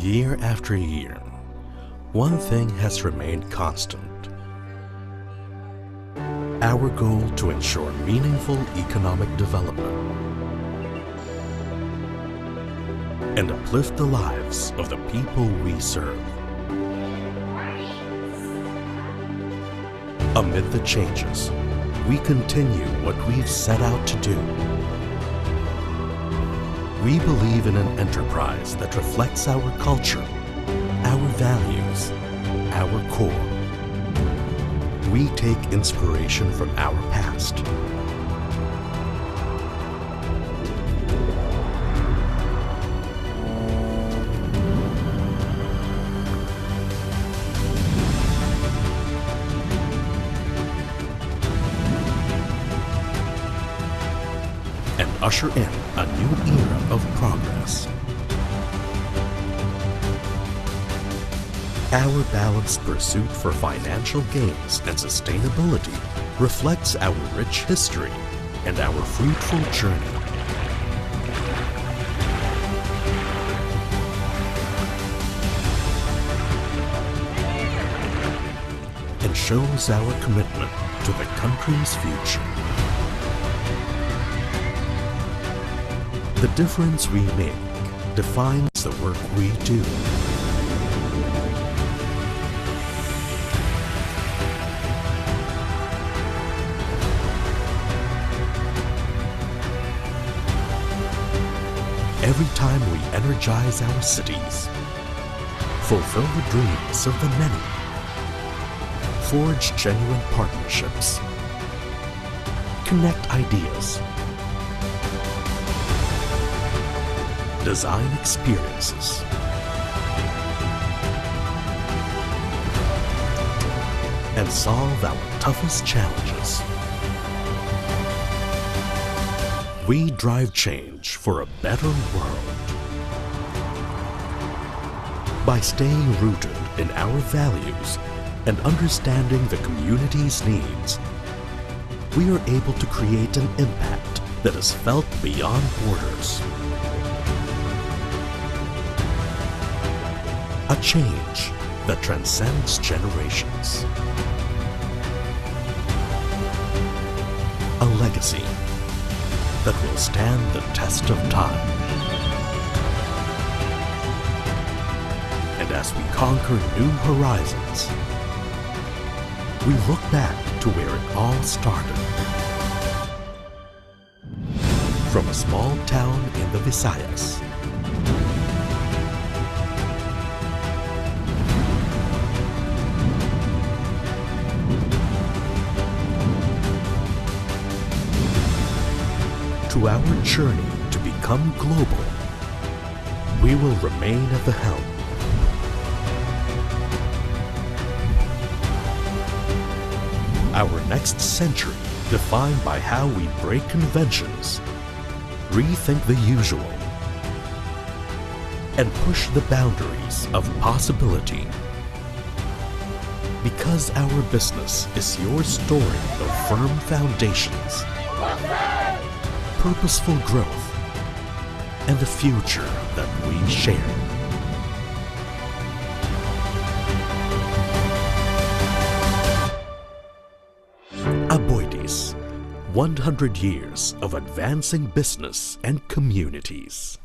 Year after year, one thing has remained constant. Our goal to ensure meaningful economic development and uplift the lives of the people we serve. Amid the changes, we continue what we've set out to do. We believe in an enterprise that reflects our culture, our values, our core. We take inspiration from our past. And usher in a new era of progress. Our balanced pursuit for financial gains and sustainability reflects our rich history and our fruitful journey. And shows our commitment to the country's future. The difference we make defines the work we do. Every time we energize our cities, fulfill the dreams of the many, forge genuine partnerships, connect ideas, design experiences, and solve our toughest challenges. We drive change for a better world. By staying rooted in our values and understanding the community's needs, we are able to create an impact that is felt beyond borders. A change that transcends generations. A legacy that will stand the test of time. And as we conquer new horizons, we look back to where it all started. From a small town in the Visayas, to our journey to become global, we will remain at the helm. Our next century defined by how we break conventions, rethink the usual, and push the boundaries of possibility. Because our business is your story of firm foundations, purposeful growth, and the future that we share. Aboitiz, 100 years of advancing business and communities.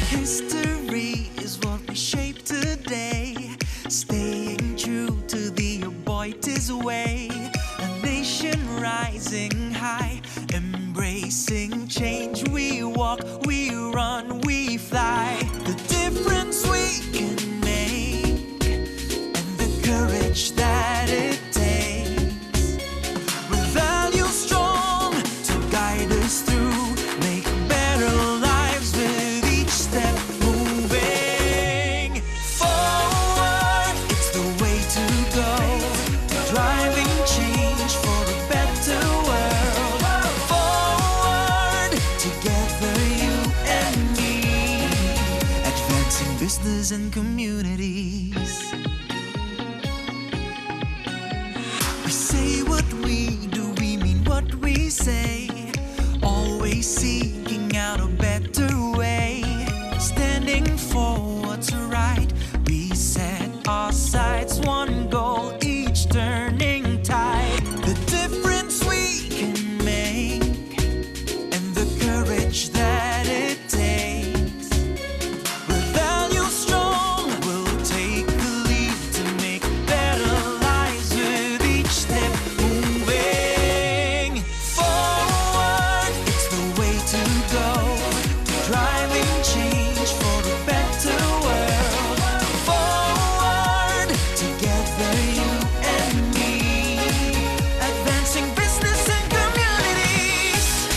History is what we shape today, staying true to the Aboitiz way. A nation rising high, embracing change. We walk, we run, we fly. The difference we can make, and the courage that it takes. With values strong to guide us through, make better lives with each step seeking out a better way, standing for what's right. We set our sights, one goal, each turning tide. The difference we can make and the courage that it takes. We'll value strong, we'll take the lead to make better lives with each step moving forward. It's the way to go, driving change for a better world. Forward, together you and me, advancing business and communities.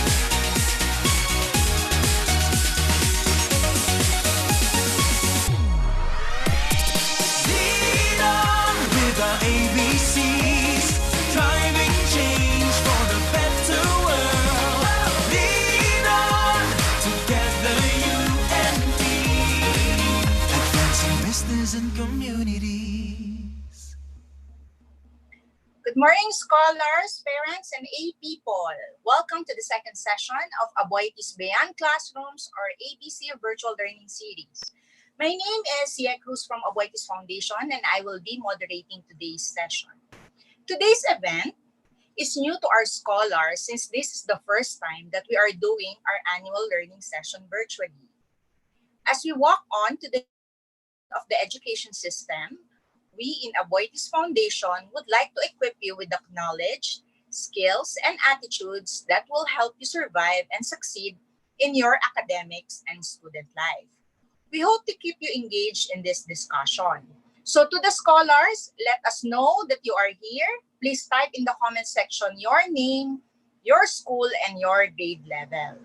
Lead on with our ABCs, driving change for a better world. Lead on, together you and me, advancing business and communities. Good morning, scholars, parents, and A people. Welcome to the second session of Aboiti's Beyond Classrooms or ABC Virtual Learning Series. My name is Sia Cruz from Aboiti's Foundation, and I will be moderating today's session. Today's event is new to our scholars since this is the first time that we are doing our annual learning session virtually. As we walk on to the of the education system, we in Aboiti's Foundation would like to equip you with the knowledge, skills, and attitudes that will help you survive and succeed in your academics and student life. We hope to keep you engaged in this discussion. So to the scholars, let us know that you are here. Please type in the comment section your name, your school, and your grade level.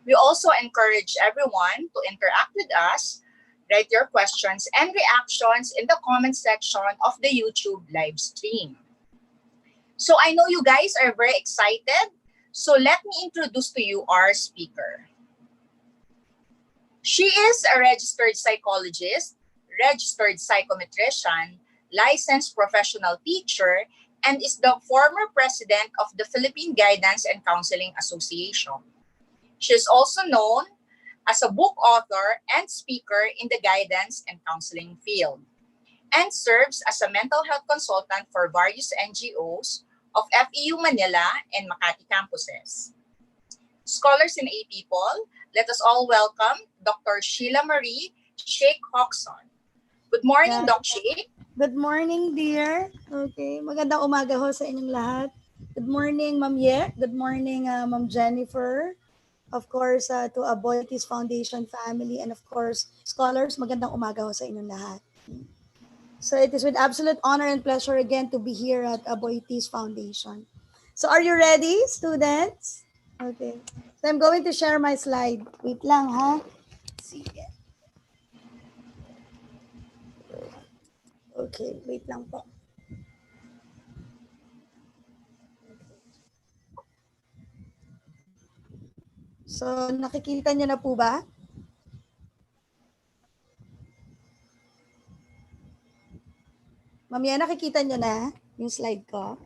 We also encourage everyone to interact with us. Write your questions and reactions in the comment section of the YouTube live stream. So I know you guys are very excited. So let me introduce to you our speaker. She is a registered psychologist, registered psychometrician, licensed professional teacher, and is the former president of the Philippine Guidance and Counseling Association. She is also known as a book author and speaker in the guidance and counseling field, and serves as a mental health consultant for various NGOs of FEU Manila and Makati campuses. Scholars and A people, let us all welcome Dr. Sheila Marie Sheikh Hoxon. Good morning, Doc Sheikh. Good morning, dear. Okay, magandang umaga ho sa inyong lahat. Good morning, Ma'am Ye. Good morning, Ma'am Jennifer. Of course, to Aboiti's Foundation family, and of course, scholars, magandang umaga ho sa inyong lahat. So it is with absolute honor and pleasure again to be here at Aboiti's Foundation. So are you ready, students? Okay. So I'm going to share my slide. Wait lang, ha? Sige. Okay, wait lang po. So, nakikita niyo na po ba? Ma'am Yan, nakikita niyo na yung slide ko?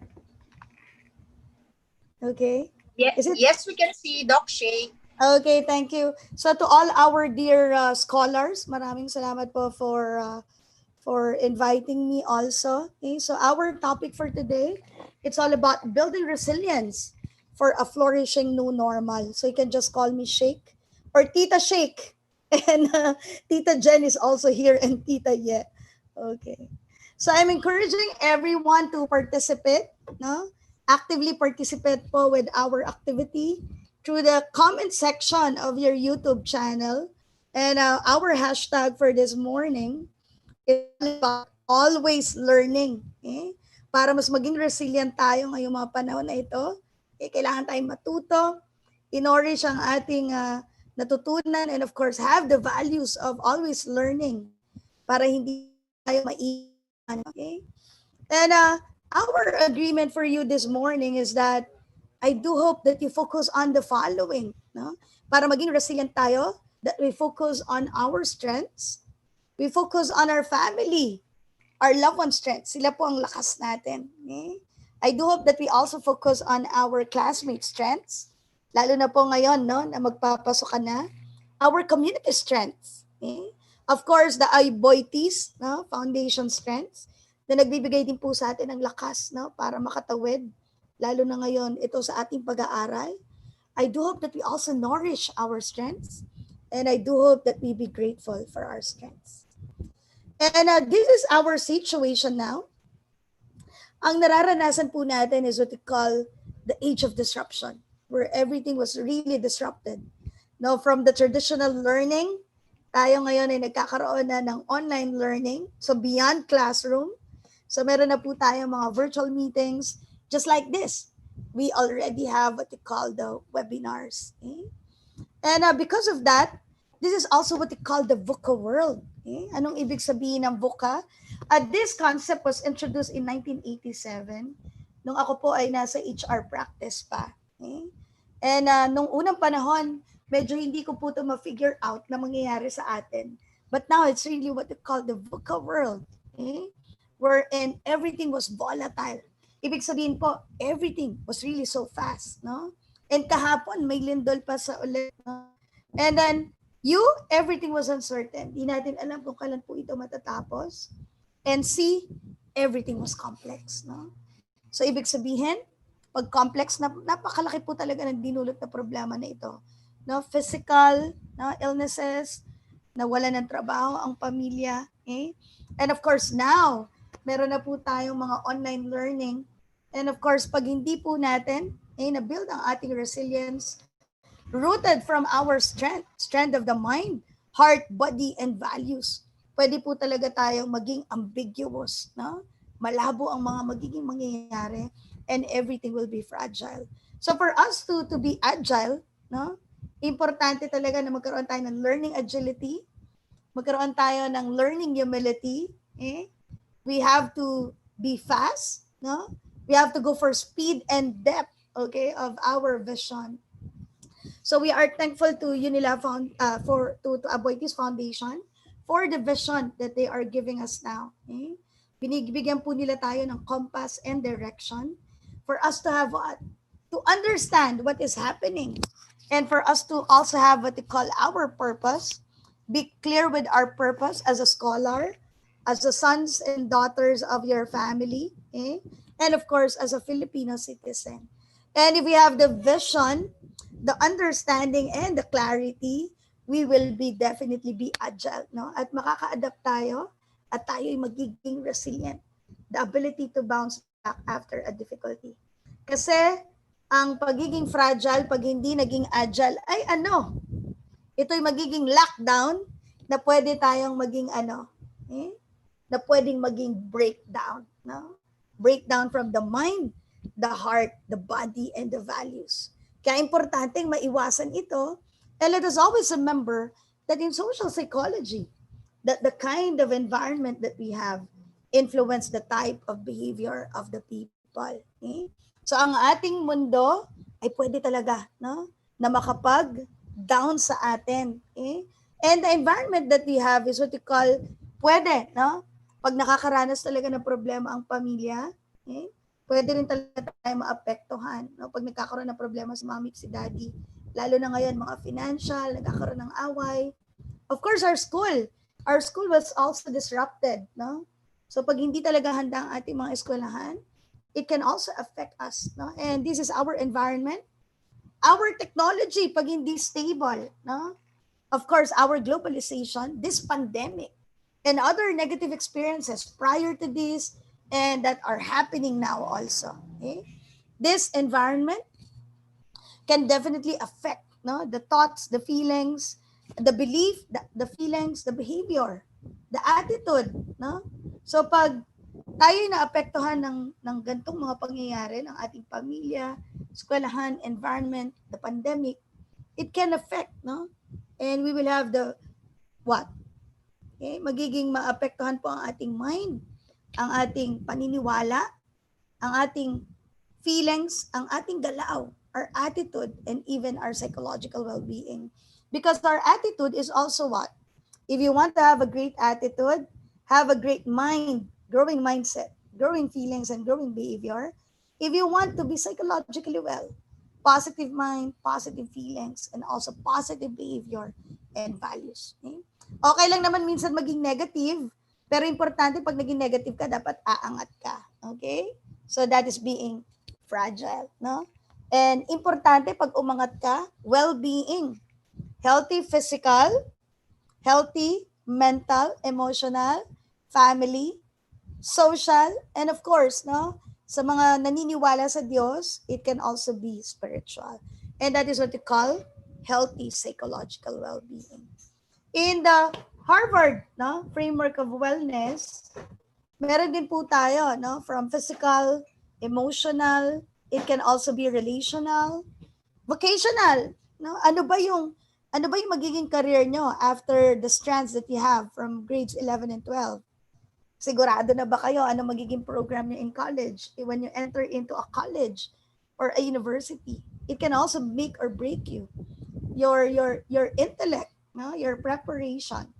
Okay. Yes, we can see, Doc Sheikh. Okay, thank you. So to all our dear scholars, maraming salamat po for inviting me also. Okay, so our topic for today, it's all about building resilience for a flourishing new normal. So you can just call me Sheikh or Tita Sheikh. And Tita Jen is also here and Tita Ye. Okay. So I'm encouraging everyone to participate, no? Actively participate po with our activity through the comment section of your YouTube channel. And our hashtag for this morning is all about always learning. Okay? Para mas maging resilient tayo ngayong mga panahon na ito, kailangan tayong matuto, in-nourish ang ating natutunan, and of course, have the values of always learning para hindi tayo maiwan. Okay? And our agreement for you this morning is that I do hope that you focus on the following. No? Para maging resilient tayo, that we focus on our strengths, we focus on our family, our loved ones' strengths. Sila po ang lakas natin. Okay? I do hope that we also focus on our classmates' strengths, lalo na po ngayon, no, na magpapasok ka na, our community strengths. Okay? Of course, the Iboites, no, foundation strengths, na nagbibigay din po sa atin ng lakas, no, para makatawid, lalo na ngayon, ito sa ating pag-aaral. I do hope that we also nourish our strengths, and I do hope that we be grateful for our strengths. And this is our situation now. Ang nararanasan po natin is what we call the age of disruption, where everything was really disrupted. Now, from the traditional learning, tayo ngayon ay nagkakaroon na ng online learning, so beyond classroom. So meron na po tayo mga virtual meetings, just like this. We already have what we call the webinars. Okay? And because of that, this is also what we call the VUCA world. Okay? Anong ibig sabihin ng VUCA? This concept was introduced in 1987 nung ako po ay nasa HR practice pa. Okay? And nung unang panahon, medyo hindi ko po ito ma-figure out na mangyayari sa atin. But now it's really what we call the VUCA world. Okay? Wherein everything was volatile. Ibig sabihin po, everything was really so fast. No? And kahapon, may lindol pa sa ulit. No? And then, everything was uncertain. Di natin alam kung kailan po ito matatapos. And C, everything was complex. No? So, ibig sabihin, pag complex, napakalaki po talaga ng dinulot na problema na ito. No? Physical, no? Illnesses, nawala ng trabaho ang pamilya. Okay? And of course, now, meron na po tayong mga online learning. And of course, pag hindi po natin na-build ang ating resilience, rooted from our strength of the mind, heart, body, and values, pwede po talaga tayong maging ambiguous. No? Malabo ang mga magiging mangyayari and everything will be fragile. So for us to be agile, no? Importante talaga na magkaroon tayo ng learning agility, magkaroon tayo ng learning humility, we have to be fast, no? We have to go for speed and depth, okay, of our vision. So we are thankful to Unila to Aboitiz Foundation for the vision that they are giving us now. Okay? Binibigyan po nila tayo ng compass and direction for us to have to understand what is happening, and for us to also have what they call our purpose, be clear with our purpose as a scholar, as the sons and daughters of your family, and of course, as a Filipino citizen. And if we have the vision, the understanding, and the clarity, we will definitely be agile, no? At makaka-adapt tayo, at tayo ay magiging resilient. The ability to bounce back after a difficulty. Kasi, ang pagiging fragile, pag hindi naging agile, ay ito'y magiging lockdown na pwede tayong maging na pwedeng maging breakdown. No? Breakdown from the mind, the heart, the body, and the values. Kaya importanteng maiwasan ito. And let us always remember that in social psychology, that the kind of environment that we have influence the type of behavior of the people. Okay? So ang ating mundo ay pwede talaga, no, na makapag-down sa atin. Okay? And the environment that we have is what we call pwede, no? Pag nakakaranas talaga ng problema ang pamilya, pwede rin talaga tayo maapektuhan. No? Pag nagkakaroon ng problema si mami at si daddy, lalo na ngayon mga financial, nagkakaroon ng away. Of course, our school was also disrupted. No? So pag hindi talaga handa ang ating mga eskwelahan, it can also affect us. No? And this is our environment. Our technology, pag hindi stable. No? Of course, our globalization, this pandemic, and other negative experiences prior to this and that are happening now also. Okay? This environment can definitely affect the thoughts, the feelings, the belief, the feelings, the behavior, the attitude. No? So pag tayo naapektuhan ng gantong mga pangyayari ng ating pamilya, eskwelahan, environment, the pandemic, it can affect, no? And we will have the what? Okay? Magiging maapektuhan po ang ating mind, ang ating paniniwala, ang ating feelings, ang ating galaw, our attitude, and even our psychological well-being. Because our attitude is also what? If you want to have a great attitude, have a great mind, growing mindset, growing feelings, and growing behavior, if you want to be psychologically well, positive mind, positive feelings, and also positive behavior and values. Okay? Okay lang naman minsan maging negative, pero importante pag naging negative ka, dapat aangat ka. Okay? So that is being fragile, no? And importante pag umangat ka, well-being, healthy physical, healthy mental, emotional, family, social, and of course, no, sa mga naniniwala sa Diyos, it can also be spiritual. And that is what we call healthy psychological well-being. In the Harvard, no, framework of wellness, meron din po tayo, no, from physical, emotional, it can also be relational, vocational, no? Ano ba yung magiging career nyo after the strands that you have from grades 11 and 12? Sigurado na ba kayo ano magiging program niyo in college? When you enter into a college or a university, it can also make or break you. Your intellect, no? Your preparation,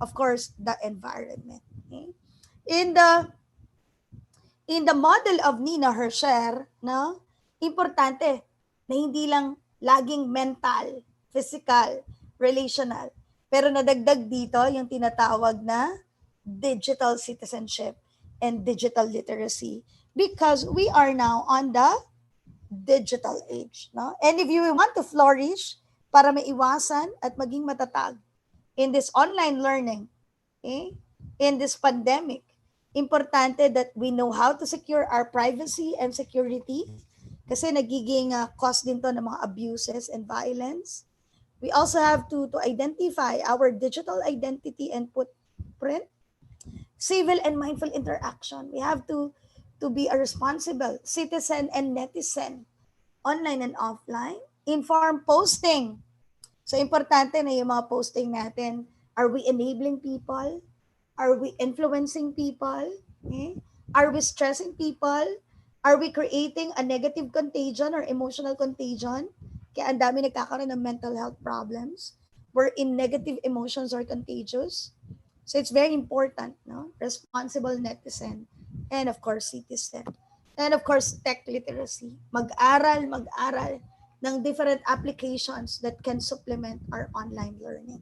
of course, the environment. Okay? In the in the model of Nina Hersher, no? Importante na hindi lang laging mental, physical, relational. Pero nadagdag dito yung tinatawag na digital citizenship and digital literacy because we are now on the digital age, no? And if you want to flourish para maiwasan at maging matatag in this online learning, okay, in this pandemic, importante that we know how to secure our privacy and security kasi nagiging cause din to ng mga abuses and violence. We also have to identify our digital identity and footprint, civil and mindful interaction. We have to be a responsible citizen and netizen, online and offline. Informed posting. So, importante na yung mga posting natin. Are we enabling people? Are we influencing people? Okay? Are we stressing people? Are we creating a negative contagion or emotional contagion? Kaya ang dami nagkakaroon ng mental health problems wherein negative emotions are contagious. So it's very important, no? Responsible netizen and of course citizen. And of course tech literacy. Mag-aral ng different applications that can supplement our online learning.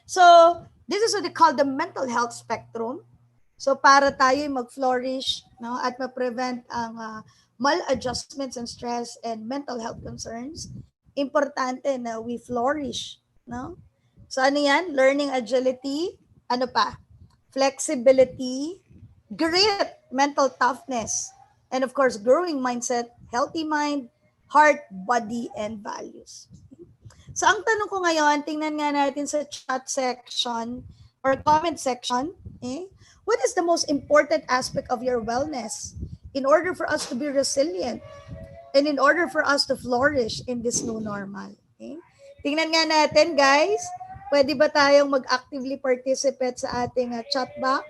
So, this is what they call the mental health spectrum. So, para tayo mag-flourish, no, at ma-prevent ang maladjustments and stress and mental health concerns, importante na we flourish, no? So, ano yan? Learning agility, ano pa? Flexibility, grit, mental toughness, and of course, growing mindset, healthy mind, heart, body, and values. So ang tanong ko ngayon, tingnan nga natin sa chat section or comment section, what is the most important aspect of your wellness in order for us to be resilient and in order for us to flourish in this new normal? Okay? Tingnan nga natin guys, pwede ba tayong mag-actively participate sa ating chat box?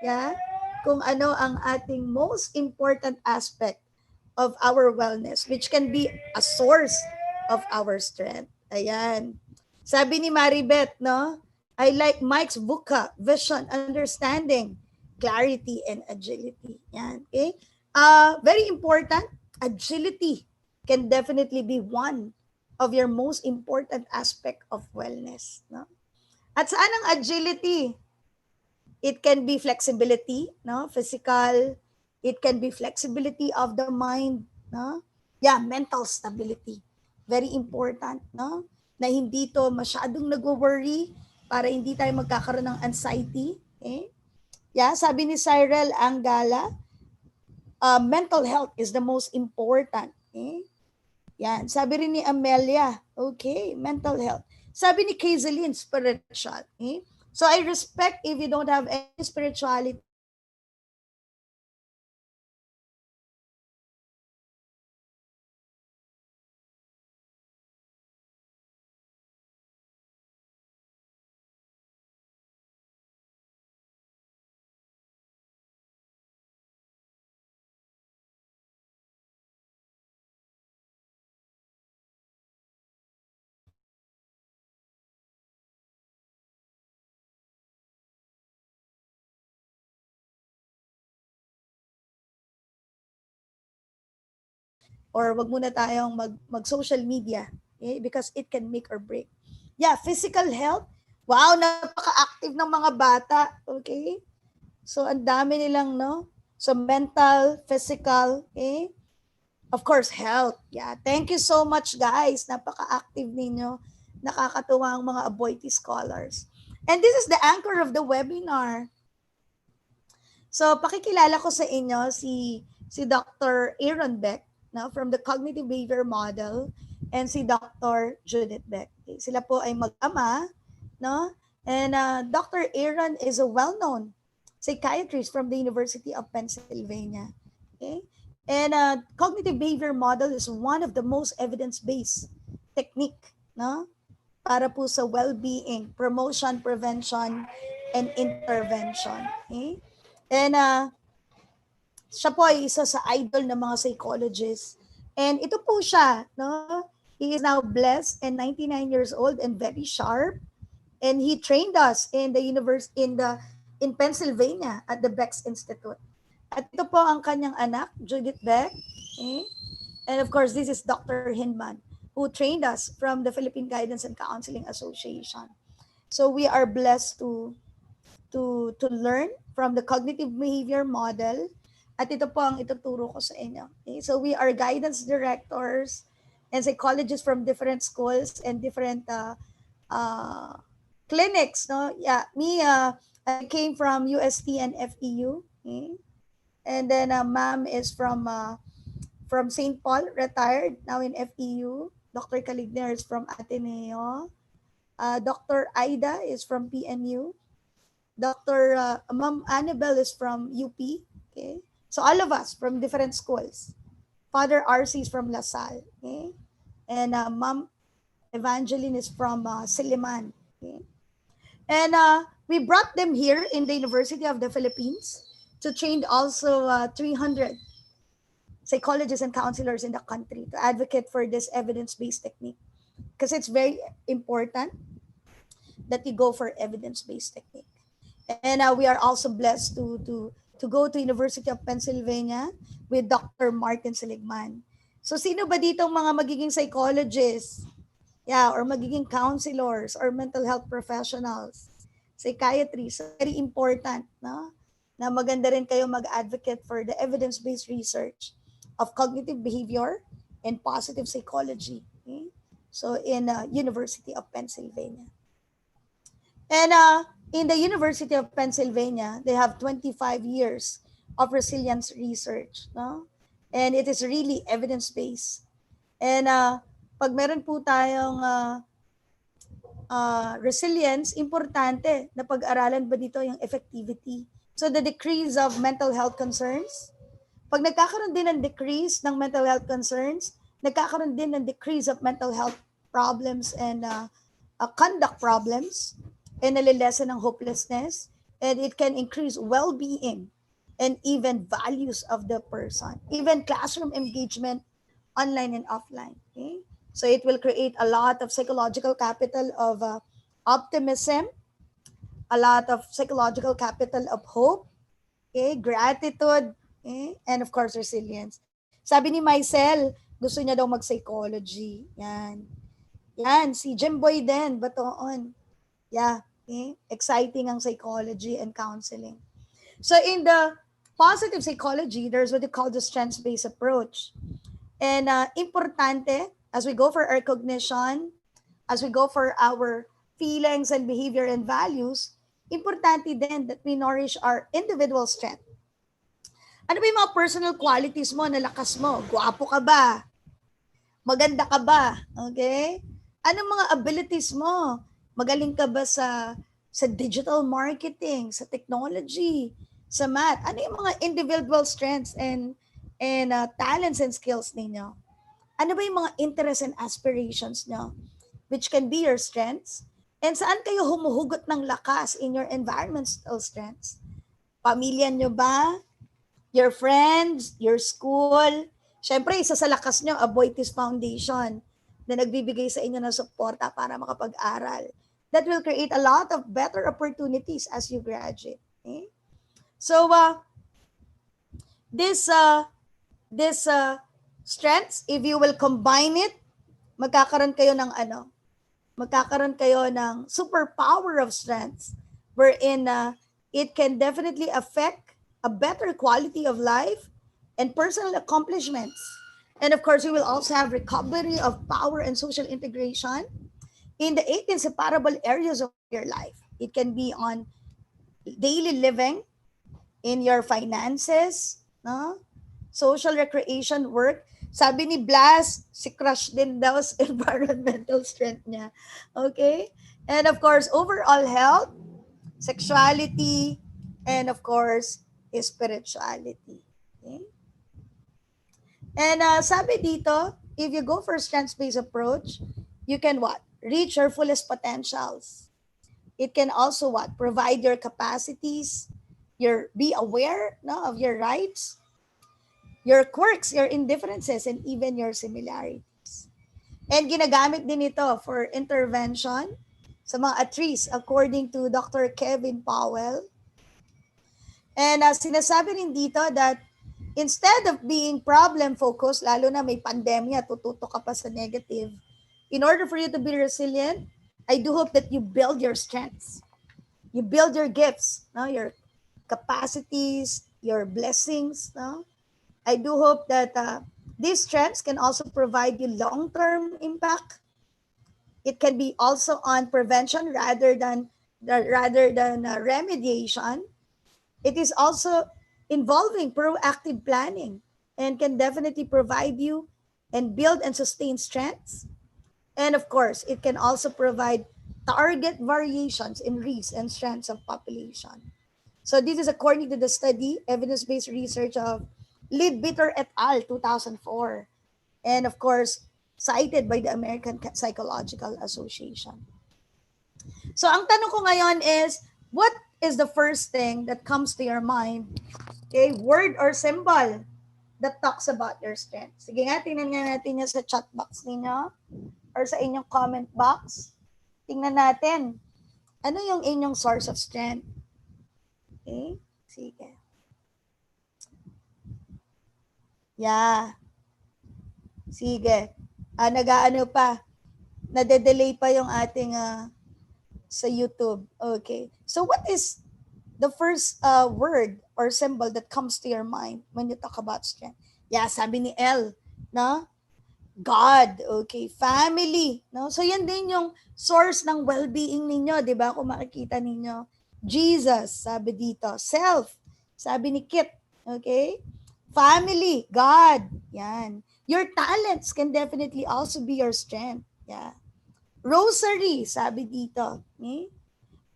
Yeah? Kung ano ang ating most important aspect of our wellness, which can be a source of our strength. Ayan. Sabi ni Maribeth, no? I like Mike's VUCA, vision, understanding, clarity, and agility. Yan. Okay? Very important, agility can definitely be one of your most important aspect of wellness. No? At saan ang agility? It can be flexibility, no? Physical. It can be flexibility of the mind, no? Yeah, mental stability. Very important, no? Na hindi to masyadong nag-worry para hindi tayo magkakaroon ng anxiety. Okay? Yeah, sabi ni Cyril Angala, mental health is the most important. Okay? Yan. Sabi rin ni Amelia, okay, mental health. Sabi ni Kaiseline, spiritual. Okay? So I respect if you don't have any spirituality, or wag muna tayong mag-social media, okay? Because it can make or break. Yeah, physical health. Wow, napaka-active ng mga bata, okay? So ang dami nilang, no? So mental, physical, okay? Of course, health. Yeah, thank you so much guys. Napaka-active ninyo. Nakakatuwa ang mga Aboitiz scholars. And this is the anchor of the webinar. So pakikilala ko sa inyo si Dr. Aaron Beck, no, from the Cognitive Behavior Model, and si Dr. Judith Beck. Okay, sila po ay mag-ama, no? And Dr. Aaron is a well-known psychiatrist from the University of Pennsylvania. Okay? And cognitive behavior model is one of the most evidence-based technique, no? Para po sa well-being, promotion, prevention, and intervention. Okay? And siya po ay isa sa idol ng mga psychologists. And ito po siya, no? He is now blessed and 99 years old and very sharp. And he trained us in the in Pennsylvania at the Beck's Institute. At ito po ang kanyang anak, Judith Beck. Okay? And of course, this is Dr. Hinman, who trained us from the Philippine Guidance and Counseling Association. So we are blessed to learn from the cognitive behavior model. At ito po ang ituturo ko sa inyo. Okay? So we are guidance directors and psychologists from different schools and different clinics. No, yeah, me, I came from UST and FEU. Okay? And then ma'am is from St. Paul, retired, now in FEU. Dr. Caligner is from Ateneo. Dr. Aida is from PNU. Dr. Ma'am Annabelle is from UP. Okay? So all of us from different schools. Father RC is from LaSalle. Okay? And Ma'am Evangeline is from Siliman. Okay? And we brought them here in the University of the Philippines to train also 300 psychologists and counselors in the country to advocate for this evidence-based technique. Because it's very important that you go for evidence-based technique. And we are also blessed to go to University of Pennsylvania with Dr. Martin Seligman. So sino ba dito mga magiging psychologists? Yeah, or magiging counselors or mental health professionals, psychiatrists. So very important, no? Na maganda rin kayo mag-advocate for the evidence-based research of cognitive behavior and positive psychology. Okay? So in University of Pennsylvania. And in the University of Pennsylvania, they have 25 years of resilience research, no? And it is really evidence-based. And pag meron po tayong resilience, importante na pag-aralan ba dito yung effectivity. So the decrease of mental health concerns. Pag nagkakaroon din ng decrease ng mental health concerns, nagkakaroon din ng decrease of mental health problems and conduct problems, and nalilesen ng hopelessness, and it can increase well-being and even values of the person, even classroom engagement, online and offline. Okay? So it will create a lot of psychological capital of optimism, a lot of psychological capital of hope, okay, gratitude, okay, and of course resilience. Sabi ni Maisel, gusto niya daw mag-psychology. Yan. Yan, si Jimboy din, Batoon. Yeah, okay? Exciting ang psychology and counseling. So in the positive psychology, there's what you call the strengths-based approach. And importante, as we go for our cognition, as we go for our feelings and behavior and values, importante din that we nourish our individual strength. Ano ba yung mga personal qualities mo na lakas mo? Gwapo ka ba? Maganda ka ba? Okay? Anong mga abilities mo? Magaling ka ba sa digital marketing, sa technology, sa math? Ano yung mga individual strengths and talents and skills ninyo? Ano ba yung mga interests and aspirations nyo? Which can be your strengths? And saan kayo humuhugot ng lakas in your environmental strengths? Pamilya nyo ba? Your friends? Your school? Siyempre, isa sa lakas nyo, Aboitiz Foundation na nagbibigay sa inyo ng suporta para makapag-aral. That will create a lot of better opportunities as you graduate. Okay? So, this strengths, if you will combine it, magkakaroon kayo ng ano, magkakaroon kayo ng superpower of strengths wherein it can definitely affect a better quality of life and personal accomplishments. And of course, you will also have recovery of power and social integration in the 8 inseparable areas of your life. It can be on daily living, in your finances, no? Social recreation, work. Sabi ni Blas, si crush din daw sa environmental strength niya. Okay? And of course, overall health, sexuality, and of course, spirituality. Okay? And sabi dito, if you go for a strengths-based approach, you can what? Reach your fullest potentials. It can also what? Provide your capacities, be aware, no, of your rights, your quirks, your indifferences, and even your similarities. And ginagamit din ito for intervention sa mga at-risk according to Dr. Kevin Powell. And sinasabi rin dito that instead of being problem-focused, lalo na may pandemya, tututo ka pa sa negative, in order for you to be resilient, I do hope that you build your strengths. You build your gifts, no? Your capacities, your blessings. No? I do hope that these strengths can also provide you long-term impact. It can be also on prevention rather than remediation. It is also involving proactive planning and can definitely provide you and build and sustain strengths. And of course, it can also provide target variations in risk and strengths of population. So this is according to the study, evidence-based research of Leadbitter et al. 2004. And of course, cited by the American Psychological Association. So ang tanong ko ngayon is, what is the first thing that comes to your mind? Okay, word or symbol that talks about your strength. Sige nga, tingnan nga natin yan sa chat box ninyo or sa inyong comment box. Tingnan natin. Ano yung inyong source of strength? Okay, sige. Yeah. Sige. Nag-aano pa. Nade-delay pa yung ating sa YouTube. Okay. So what is the first word or symbol that comes to your mind when you talk about strength? Yeah, sabi ni El, no? God, okay, family, no? So yan din yung source ng well-being ninyo, 'di ba? Kung makikita ninyo. Jesus, sabi dito, self, sabi ni Kit, okay? Family, God, yan. Your talents can definitely also be your strength. Yeah. Rosary, sabi dito. Okay?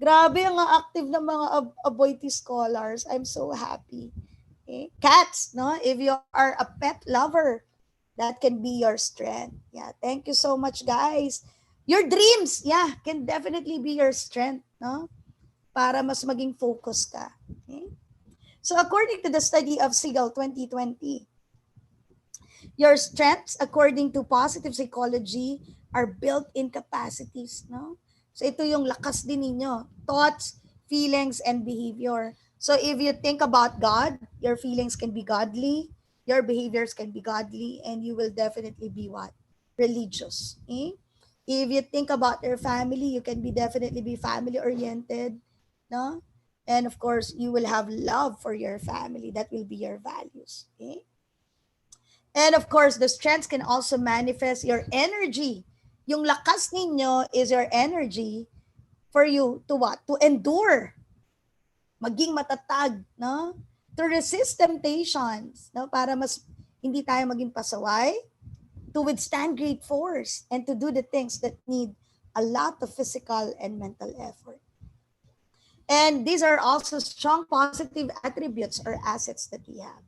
Grabe ang active ng mga Aboiti scholars. I'm so happy. Okay? Cats, no? If you are a pet lover, that can be your strength. Yeah. Thank you so much, guys. Your dreams, yeah, can definitely be your strength, no? Para mas maging focus ka. Okay? So according to the study of Siegel 2020, your strengths, according to positive psychology, are built-in capacities, no? So ito yung lakas din ninyo, thoughts, feelings, and behavior. So if you think about God, your feelings can be godly, your behaviors can be godly, and you will definitely be what? Religious. Okay? If you think about your family, you can definitely be family-oriented, no? And of course, you will have love for your family. That will be your values. Okay? And of course, the strengths can also manifest your energy. Yung lakas ninyo is your energy for you to what? To endure. Maging matatag, no? To resist temptations, no? Para mas hindi tayo maging pasaway. To withstand great force and to do the things that need a lot of physical and mental effort. And these are also strong positive attributes or assets that we have.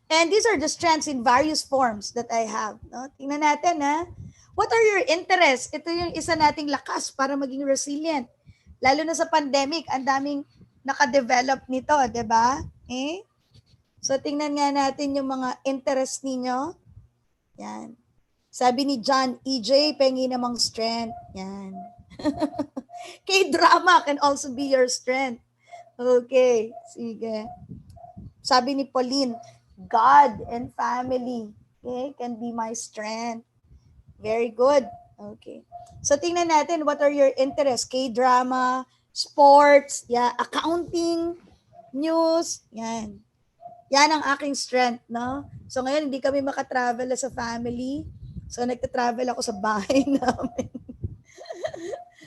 And these are the strengths in various forms that I have. No? Tingnan natin, ha? What are your interests? Ito yung isa nating lakas para maging resilient. Lalo na sa pandemic, ang daming nakadevelop nito, di ba? Eh? So tingnan nga natin yung mga interest ninyo. Yan. Sabi ni John, EJ, pengi namang strength. Yan. K-drama can also be your strength. Okay, sige. Sabi ni Pauline, God and family, okay, can be my strength. Very good. Okay. So tingnan natin, what are your interests? K-drama, sports, yeah, accounting, news, yan. Yan ang aking strength, no? So ngayon, hindi kami makatravel as a family. So nagta-travel ako sa bahay namin.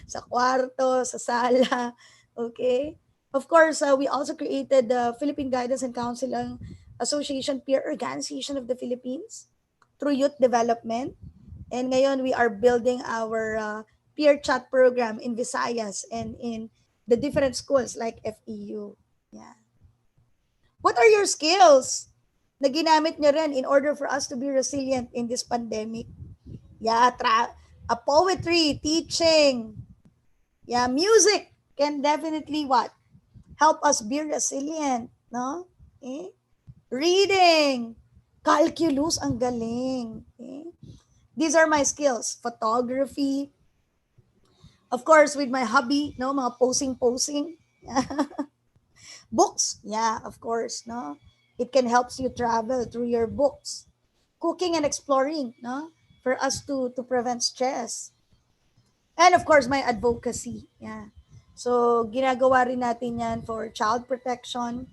Sa kwarto, sa sala. Okay? Of course, we also created the Philippine Guidance and Counseling Association Peer Organization of the Philippines through youth development. And ngayon, we are building our peer chat program in Visayas and in the different schools like FEU. Yeah. What are your skills na ginamit nyo rin in order for us to be resilient in this pandemic? Yeah, a poetry, teaching, yeah, music can definitely what? Help us be resilient, no? Okay? Reading, calculus, ang galing. Okay? These are my skills. Photography, of course, with my hobby, no, mga posing. Books, yeah, of course, no. It can help you travel through your books. Cooking and exploring, no, for us to prevent stress. And of course, my advocacy, yeah. So, ginagawa rin natin yan for child protection,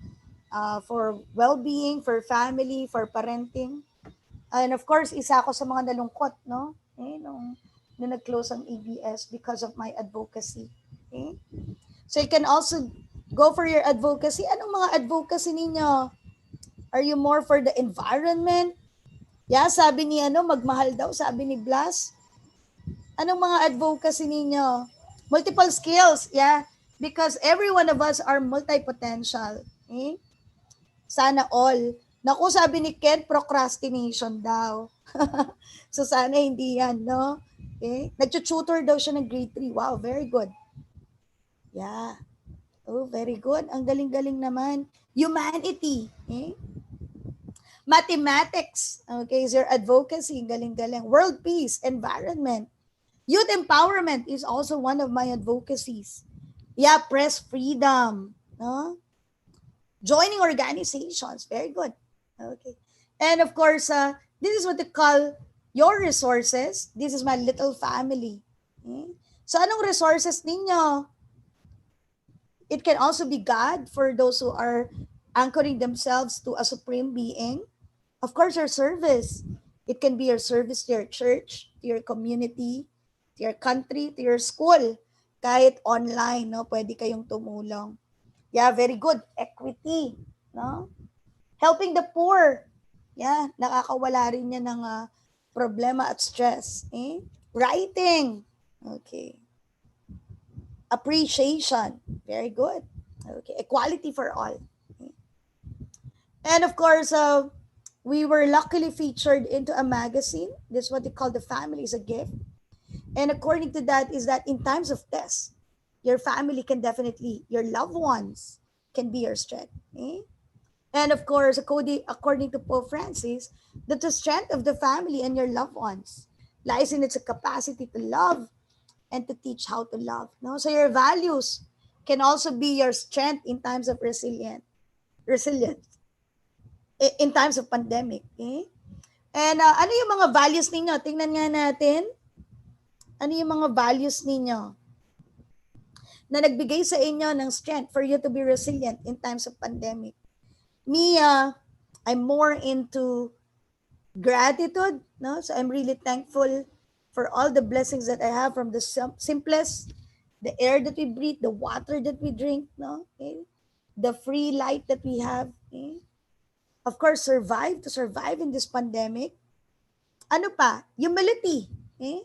for well-being, for family, for parenting. And of course, isa ako sa mga nalungkot, no? Nung nag-close ang ABS because of my advocacy. Okay? So you can also go for your advocacy. Anong mga advocacy ninyo? Are you more for the environment? Yeah, sabi ni magmahal daw, sabi ni Blas. Anong mga advocacy ninyo? Multiple skills, yeah. Because every one of us are multi-potential. Okay? Sana all. Naku, sabi ni Ken, procrastination daw. So sana hindi yan, no? Okay? Nag-tutor daw siya ng grade 3. Wow, very good. Yeah. Oh, very good. Ang galing-galing naman. Humanity. Okay? Mathematics. Okay, is your advocacy. Galing-galing. World peace, environment. Youth empowerment is also one of my advocacies. Yeah, press freedom. No? Joining organizations. Very good. Okay. And of course, this is what they call your resources. This is my little family. Okay? So anong resources ninyo? It can also be God for those who are anchoring themselves to a supreme being. Of course, your service. It can be your service to your church, to your community, to your country, to your school. Kahit online, no? Pwede kayong tumulong. Yeah, very good. Equity, no? Helping the poor. Yeah, nakakawala rin yan ng problema at stress. Eh? Writing. Okay. Appreciation. Very good. Okay. Equality for all. Okay. And of course, we were luckily featured into a magazine. This is what they call The Family is a Gift. And according to that is that in times of test, your family can definitely, your loved ones can be your strength. Okay? And of course, according to Pope Francis, that the strength of the family and your loved ones lies in its capacity to love and to teach how to love. No? So your values can also be your strength in times of resilience in times of pandemic. Okay? And ano yung mga values ninyo? Tingnan nga natin. Ano yung mga values ninyo na nagbigay sa inyo ng strength for you to be resilient in times of pandemic? Me, I'm more into gratitude, no? So I'm really thankful for all the blessings that I have from the simplest, the air that we breathe, the water that we drink, no? Okay? The free light that we have. Okay? Of course, to survive in this pandemic. Ano pa? Humility. Okay?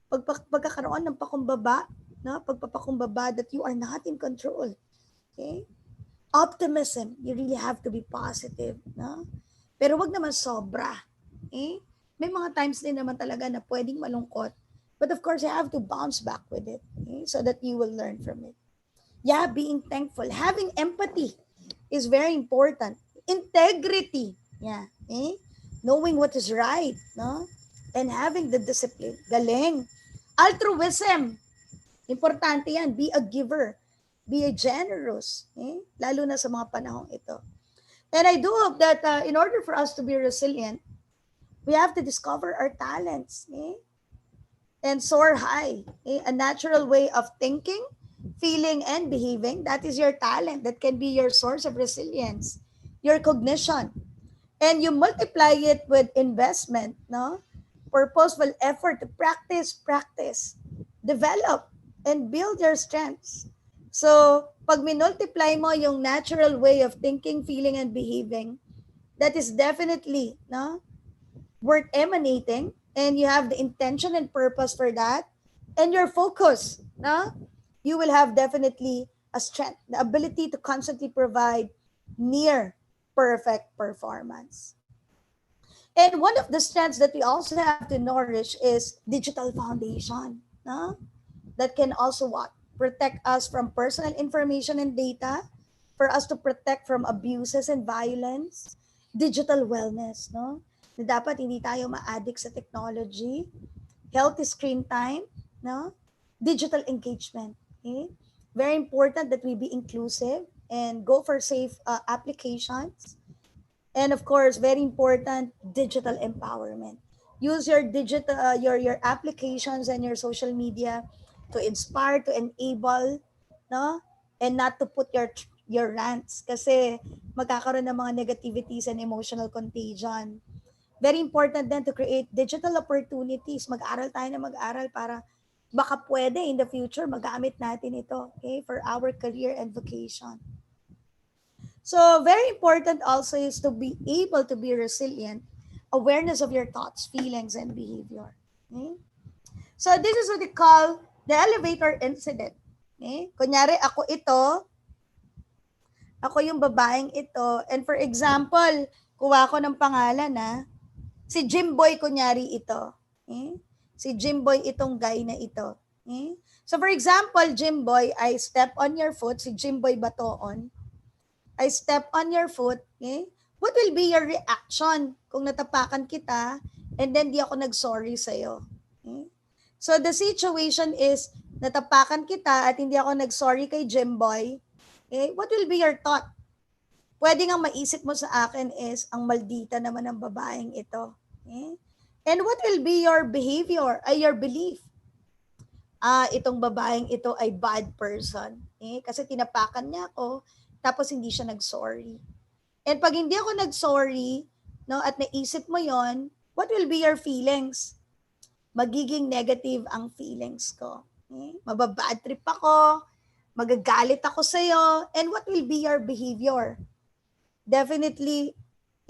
Pagkakaroon ng pakumbaba, no? Pagpapakumbaba that you are not in control. Okay? Optimism, you really have to be positive, no? Pero wag naman sobra. Eh? May mga times din naman talaga na pwedeng malungkot. But of course, you have to bounce back with it, so that you will learn from it. Yeah, being thankful. Having empathy is very important. Integrity. Yeah. Knowing what is right, no? And having the discipline. Galing. Altruism. Importante yan. Be a giver. Be a generous. Lalo na sa mga panahong ito. And I do hope that in order for us to be resilient, we have to discover our talents, and soar high. A natural way of thinking, feeling, and behaving. That is your talent. That can be your source of resilience, your cognition. And you multiply it with investment, no? Purposeful effort to practice, develop, and build your strengths. So, pag minultiply mo yung natural way of thinking, feeling, and behaving, that is definitely, no, worth emanating, and you have the intention and purpose for that, and your focus, no, you will have definitely a strength, the ability to constantly provide near perfect performance. And one of the strengths that we also have to nourish is digital foundation, no? That can also what? Protect us from personal information and data, for us to protect from abuses and violence, digital wellness, no? Na dapat hindi tayo ma-addict sa technology, healthy screen time, no? Digital engagement, okay? Very important that we be inclusive and go for safe applications. And of course, very important, digital empowerment. Use your digital your applications and your social media to inspire, to enable, no? And not to put your rants, kasi magkakaroon ng mga negativities and emotional contagion. Very important then to create digital opportunities. Mag-aral tayo na mag-aral para baka pwede in the future magamit natin ito, okay, for our career and vocation. So very important also is to be able to be resilient, awareness of your thoughts, feelings, and behavior. Okay? So this is what they call the elevator incident. Okay? Kunyari, ako yung babaeng ito, and for example, kuha ko ng pangalan si Jimboy kunyari ito. Okay? Si Jimboy itong guy na ito. Okay? So for example, Jimboy, I step on your foot, si Jimboy Batoon, I step on your foot, okay? What will be your reaction kung natapakan kita and then di ako nag-sorry sa'yo? Okay? So the situation is, natapakan kita at hindi ako nag-sorry kay Jimboy, okay? What will be your thought? Pwede nga maisip mo sa akin is, ang maldita naman ng babaeng ito. Okay? And what will be your behavior, your belief? Itong babaeng ito ay bad person. Okay? Kasi tinapakan niya ako, tapos hindi siya nag-sorry. And pag hindi ako nag-sorry, no, at naisip mo yon, what will be your feelings? Magiging negative ang feelings ko. Okay? Mababad trip ako, magagalit ako sa'yo, and what will be your behavior? Definitely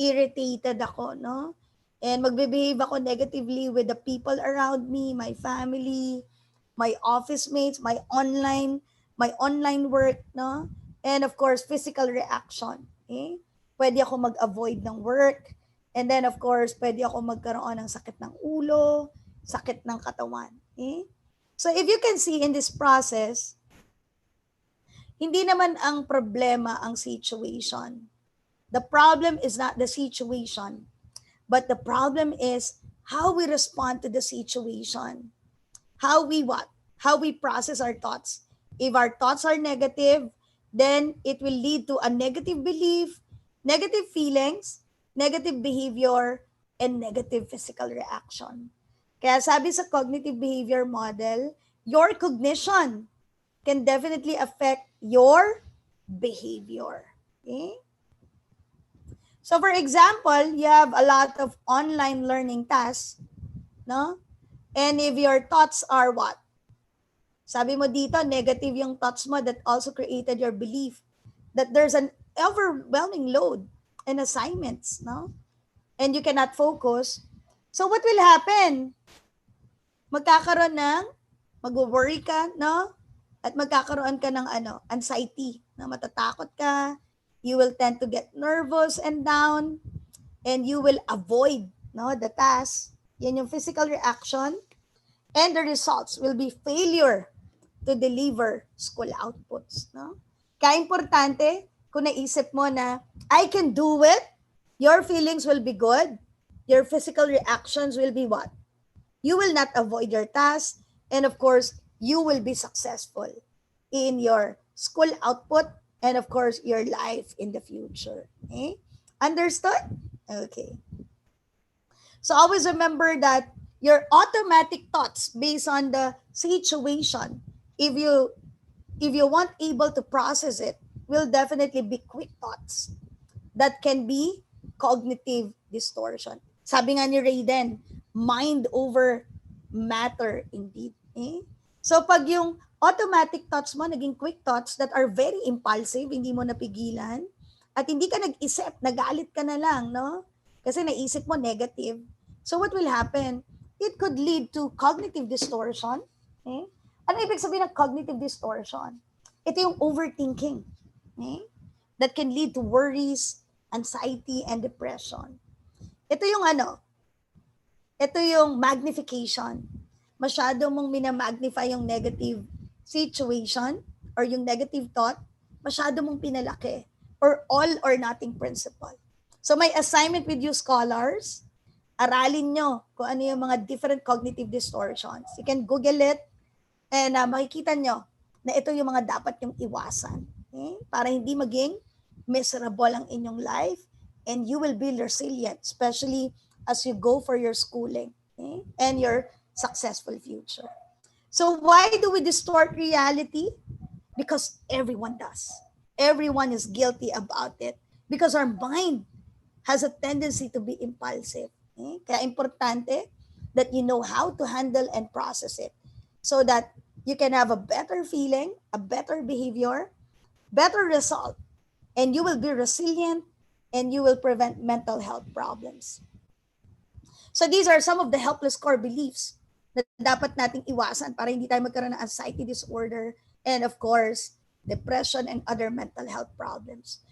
irritated ako, no? And magbe-behave ako negatively with the people around me, my family, my office mates, my online work, no? And of course, physical reaction. Okay? Pwede ako mag-avoid ng work. And then of course, pwede ako magkaroon ng sakit ng ulo, sakit ng katawan. Okay? So if you can see in this process, hindi naman ang problema ang situation. The problem is not the situation, but the problem is how we respond to the situation. How we what? How we process our thoughts. If our thoughts are negative, then it will lead to a negative belief, negative feelings, negative behavior, and negative physical reaction. Kaya sabi sa cognitive behavior model, your cognition can definitely affect your behavior. Okay? So for example, you have a lot of online learning tasks, no? And if your thoughts are what? Sabi mo dito, negative yung thoughts mo, that also created your belief that there's an overwhelming load and assignments, no? And you cannot focus. So what will happen? Magkakaroon ng, mag-worry ka, no? At magkakaroon ka ng anxiety, na matatakot ka, you will tend to get nervous and down, and you will avoid, no, the task. Yan yung physical reaction. And the results will be failure to deliver school outputs. No? Kaya importante, kung naisip mo na, I can do it, your feelings will be good, your physical reactions will be what? You will not avoid your task, and of course, you will be successful in your school output, and of course, your life in the future. Okay? Understood? Okay. So always remember that your automatic thoughts based on the situation, if you if you want able to process it, will definitely be quick thoughts that can be cognitive distortion. Sabi nga ni Raiden, mind over matter indeed. So pag yung automatic thoughts mo naging quick thoughts that are very impulsive, hindi mo napigilan, at hindi ka nag-isip, nagalit ka na lang, no? Kasi naisip mo negative. So what will happen? It could lead to cognitive distortion. Ano ibig sabihin ng cognitive distortion? Ito yung overthinking. That can lead to worries, anxiety, and depression. Ito yung ito yung magnification. Masyado mong minamagnify yung negative situation or yung negative thought, masyado mong pinalaki, or all or nothing principle. So my assignment with you scholars, aralin nyo kung ano yung mga different cognitive distortions. You can Google it and makikita nyo na ito yung mga dapat yung iwasan. Para hindi maging miserable ang inyong life and you will be resilient, especially as you go for your schooling and your successful future. So why do we distort reality? Because everyone does. Everyone is guilty about it because our mind has a tendency to be impulsive. Kaya importante that you know how to handle and process it so that you can have a better feeling, a better behavior, better result, and you will be resilient and you will prevent mental health problems. So these are some of the helpless core beliefs na dapat nating iwasan para hindi tayo magkaroon ng anxiety disorder and of course, depression and other mental health problems.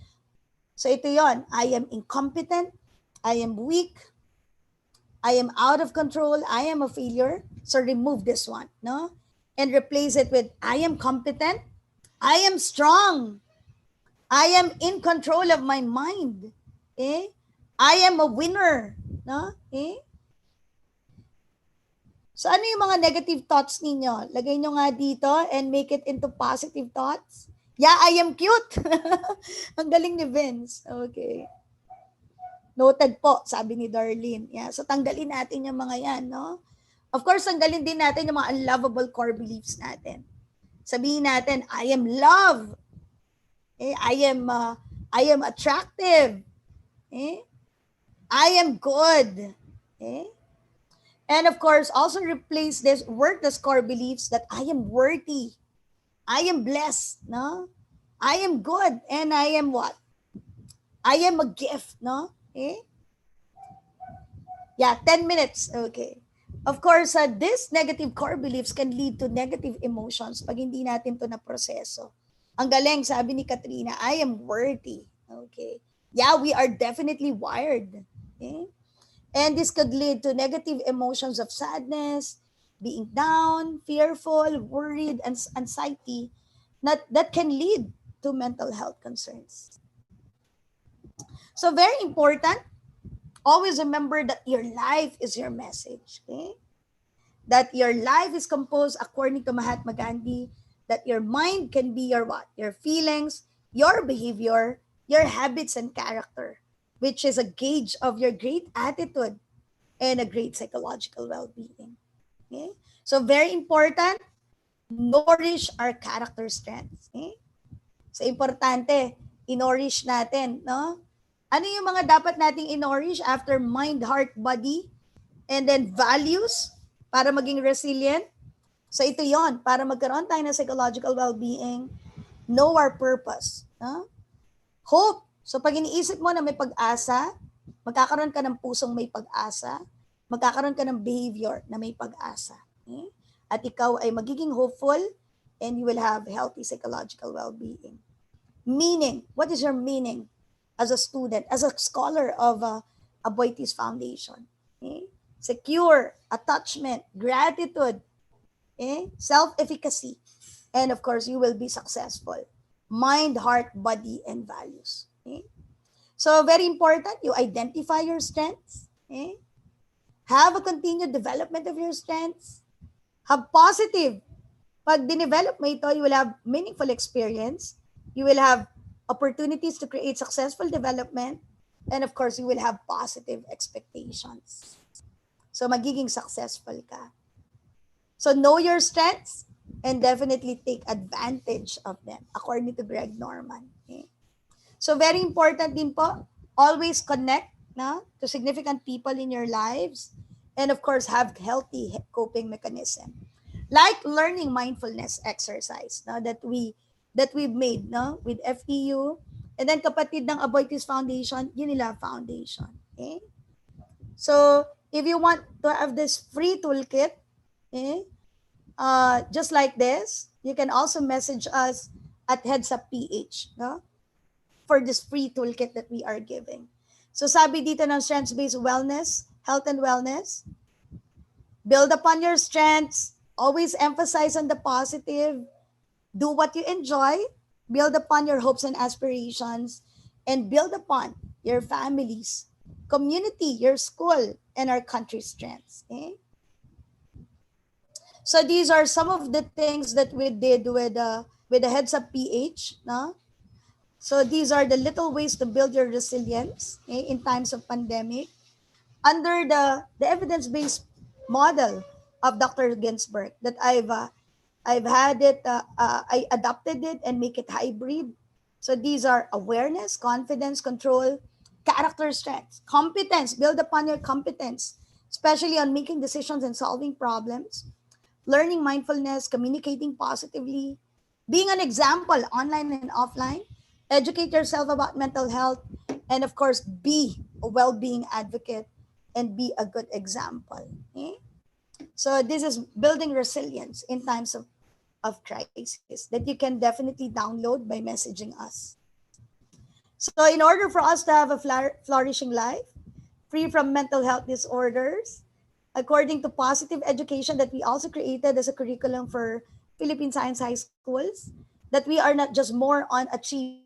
So ito yon, I am incompetent, I am weak, I am out of control, I am a failure. So remove this one, no? And replace it with I am competent, I am strong, I am in control of my mind. I am a winner, no? So ano yung mga negative thoughts ninyo? Lagay nyo nga dito and make it into positive thoughts. Yeah, I am cute. Ang galing ni Vince. Okay. Noted po, sabi ni Darlene. Yeah, so tanggalin natin yung mga yan, no? Of course, tanggalin din natin yung mga unlovable core beliefs natin. Sabihin natin, I am love. I am attractive. I am good. And of course, also replace this worthless core beliefs that I am worthy. I am blessed, no? I am good, and I am what? I am a gift, no? Yeah, 10 minutes. Okay. Of course, these negative core beliefs can lead to negative emotions pag hindi natin to na proseso. Ang galing, sabi ni Katrina, I am worthy. Okay. Yeah, we are definitely wired. And this could lead to negative emotions of sadness, being down, fearful, worried, and anxiety that can lead to mental health concerns. So very important, always remember that your life is your message. That your life is composed according to Mahatma Gandhi, that your mind can be your what? Your feelings, your behavior, your habits and character, which is a gauge of your great attitude and a great psychological well-being. So very important, nourish our character strengths. So importante, inorish natin, no? Ano yung mga dapat nating inorish after mind, heart, body, and then values para maging resilient? So ito yon, para magkaroon tayo ng psychological well-being, know our purpose. No? Hope. So pag iniisip mo na may pag-asa, magkakaroon ka ng pusong may pag-asa, magkakaroon ka ng behavior na may pag-asa. At ikaw ay magiging hopeful and you will have healthy psychological well-being. Meaning. What is your meaning as a student, as a scholar of Aboitiz Foundation? Secure, attachment, gratitude, self-efficacy, and of course, you will be successful. Mind, heart, body, and values. So very important, you identify your strengths. Have a continued development of your strengths. Have positive. Pag dinevelop mo ito, you will have meaningful experience. You will have opportunities to create successful development. And of course, you will have positive expectations. So magiging successful ka. So know your strengths and definitely take advantage of them according to Greg Norman. Okay? So very important din po, always connect to significant people in your lives and of course have healthy coping mechanism. Like learning mindfulness exercise that we've made with FEU and then kapatid ng Aboitiz Foundation, Unila Foundation. Okay? So if you want to have this free toolkit, okay, just like this, you can also message us at Heads Up PH for this free toolkit that we are giving. So sabi dito ng strengths-based wellness, health and wellness, build upon your strengths, always emphasize on the positive, do what you enjoy, build upon your hopes and aspirations, and build upon your families, community, your school, and our country's strengths. Okay? So these are some of the things that we did with the Heads Up PH. No? So these are the little ways to build your resilience in times of pandemic under the evidence-based model of Dr. Ginsburg that I've had it, I adopted it and make it hybrid. So these are awareness, confidence, control, character strength, competence, build upon your competence, especially on making decisions and solving problems, learning mindfulness, communicating positively, being an example online and offline, educate yourself about mental health, and of course, be a well-being advocate and be a good example. Okay? So this is building resilience in times of crisis that you can definitely download by messaging us. So in order for us to have a flourishing life, free from mental health disorders, according to positive education that we also created as a curriculum for Philippine Science High Schools, that we are not just more on achievement,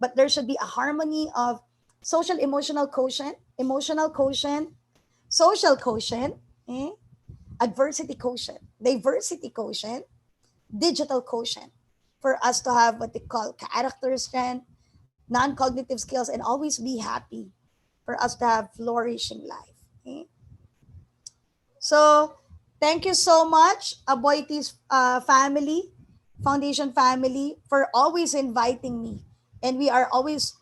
but there should be a harmony of social emotional quotient, social quotient, adversity quotient, diversity quotient, digital quotient, for us to have what they call character strength, non-cognitive skills, and always be happy for us to have flourishing life. Okay? So thank you so much, Aboiti's family, foundation family, for always inviting me. And we are always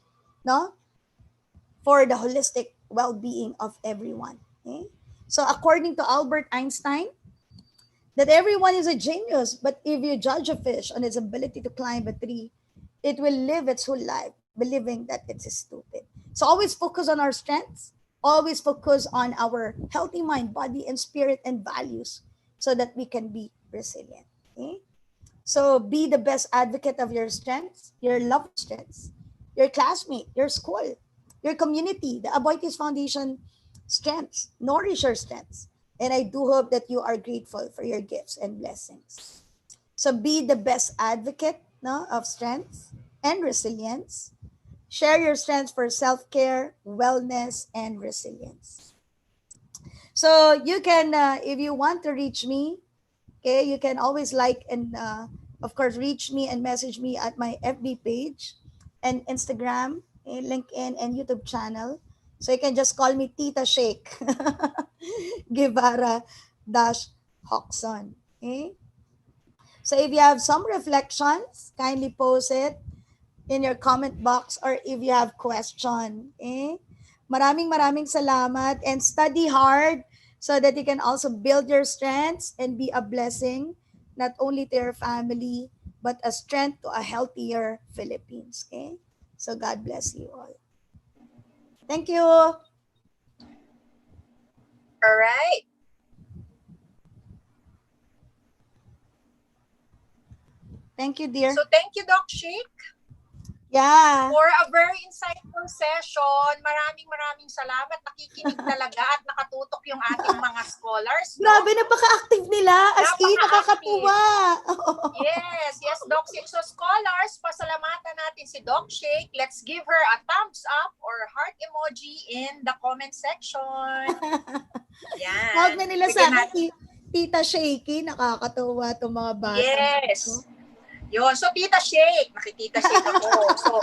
for the holistic well-being of everyone. Okay? So according to Albert Einstein, that everyone is a genius, but if you judge a fish on its ability to climb a tree, it will live its whole life believing that it's stupid. So always focus on our strengths, always focus on our healthy mind, body, and spirit and values so that we can be resilient. Okay? So be the best advocate of your strengths, your loved strengths, your classmate, your school, your community, the Aboitiz Foundation strengths, nourish your strengths. And I do hope that you are grateful for your gifts and blessings. So be the best advocate of strengths and resilience. Share your strengths for self-care, wellness, and resilience. So you can, if you want to reach me, okay, you can always like and of course reach me and message me at my FB page and Instagram, LinkedIn, and YouTube channel. So you can just call me Tita Shake Guevara dash Hoxon. Okay? So if you have some reflections, kindly post it in your comment box or if you have question. Okay? Maraming salamat and study hard so that you can also build your strengths and be a blessing not only to your family but a strength to a healthier Philippines. Okay? So God bless you all. Thank you. All right. Thank you, dear. So thank you, Doc Shake, Yeah. for a very insightful session. Maraming salamat. Nakikinig talaga at nakatutok yung ating mga scholars. No? Grabe, napaka-active nila. As in, nakakatuwa. Yes, Doc Shake. So scholars, pasalamatan natin si Doc Shake. Let's give her a thumbs up or heart emoji in the comment section. Yan. Tawag na nila sa akin, Tita Shaky. Nakakatuwa itong mga bata. Yes. Yun. So, Tita Shake. Nakitita Shake ako. So,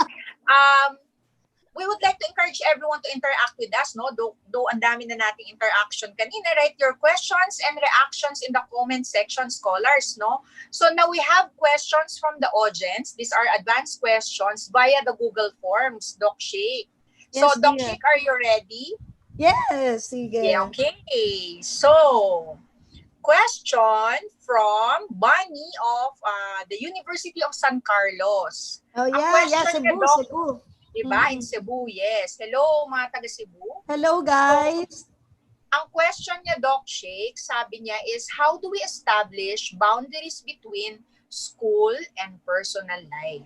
we would like to encourage everyone to interact with us, no? Though ang dami na nating interaction kanina, write your questions and reactions in the comment section, scholars, no? So now we have questions from the audience. These are advanced questions via the Google Forms, Doc Shake. So, Yes, Doc dear. Shake, are you ready? Yes, sige. Yeah, okay. So, question from Bunny of the University of San Carlos. Oh, Ang yeah, question niya, Cebu, Doc, Cebu. diba? In Cebu, yes. Hello, mga taga Cebu. Hello, So, guys. ang question niya, Doc Shake, sabi niya is, how do we establish boundaries between school and personal life?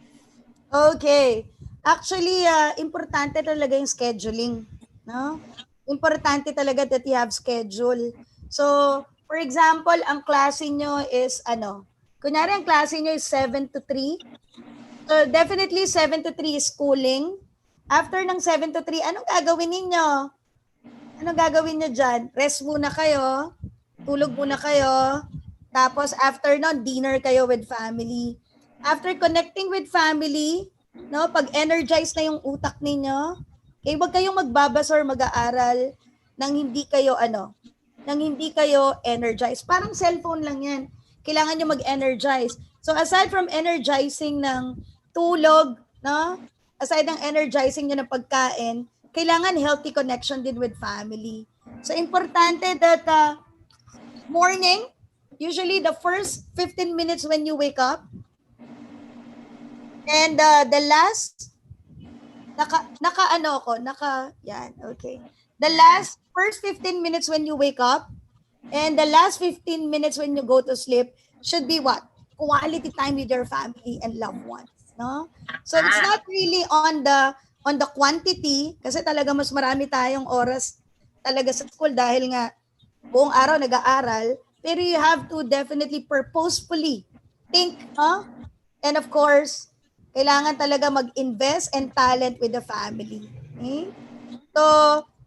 Okay. Actually, importante talaga yung scheduling, no? Importante talaga that you have schedule. So, for example, ang klase nyo is kunyari ang klase nyo is 7 to 3. So, definitely 7 to 3 is schooling. After ng 7 to 3, anong gagawin ninyo? Anong gagawin nyo dyan? Rest muna kayo, tulog muna kayo, tapos after nun, dinner kayo with family. After connecting with family, no, pag energized na yung utak ninyo, wag kayong magbabasa or mag-aaral nang hindi kayo nang hindi kayo energized. Parang cellphone lang yan. Kailangan nyo mag-energize. So aside from energizing ng tulog, no, aside ng energizing nyo ng pagkain, kailangan healthy connection din with family. So importante that morning, usually the first 15 minutes when you wake up, and the last, okay. The last first 15 minutes when you wake up, and the last 15 minutes when you go to sleep should be what? Quality time with your family and loved ones, no? So it's not really on the quantity, kasi talaga mas marami tayong oras talaga sa school dahil nga buong araw nag-aaral, pero you have to definitely purposefully think, and of course, kailangan talaga mag-invest and talent with the family. Okay? So,